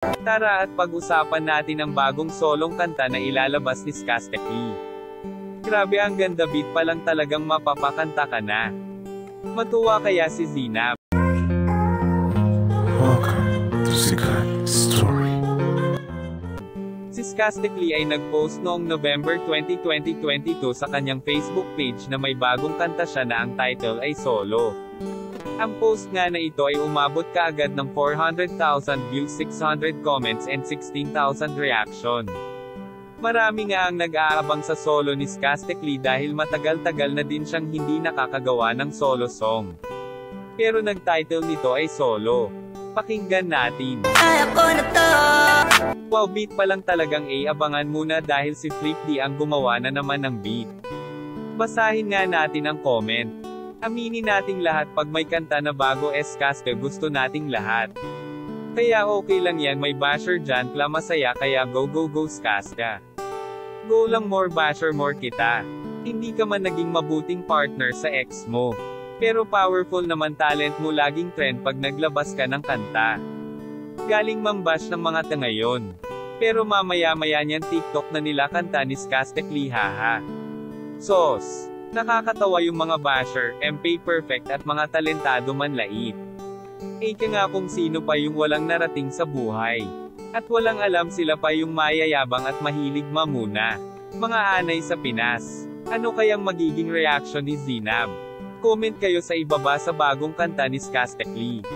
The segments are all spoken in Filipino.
Tara at pag-usapan natin ang bagong solong kanta na ilalabas ni Skastekli. Grabe, ang ganda, beat pa lang talagang mapapakanta ka na. Matuwa kaya si Zinab. Welcome to Sikat Story. Si Skastekli ay nag-post noong November 20, 2022 sa kanyang Facebook page na may bagong kanta siya na ang title ay Solo. Ang post nga na ito ay umabot kaagad ng 400,000 views, 600 comments and 16,000 reaction. Marami nga ang nag-aabang sa solo ni Skastekli dahil matagal-tagal na din siyang hindi nakakagawa ng solo song. Pero nag-title nito ay Solo. Pakinggan natin. Wow, beat pa lang talagang abangan muna dahil si Flip D ang gumawa na naman ng beat. Basahin nga natin ang comment. Aminin nating lahat, pag may kanta na bago Skaska, gusto nating lahat. Kaya okay lang yan, may basher dyan, masaya, kaya go go go Skaska. Go lang, more basher more kita. Hindi ka man naging mabuting partner sa ex mo. Pero powerful naman talent mo, laging trend pag naglabas ka ng kanta. Galing mambash ng mga ngayon. Pero mamaya-maya niyan TikTok na nila kanta ni Skastekli, haha. Sos. Nakakatawa yung mga basher, MP perfect at mga talentado manlait. Ka nga kung sino pa yung walang narating sa buhay. At walang alam, sila pa yung mayayabang at mahilig mamuna. Mga anay sa Pinas. Ano kayang magiging reaction ni Zinab? Comment kayo sa ibaba sa bagong kanta ni Skastekli.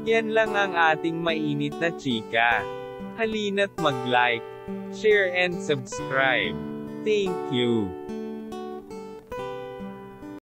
Yan lang ang ating mainit na chika. Halina't mag-like, share and subscribe. Thank you.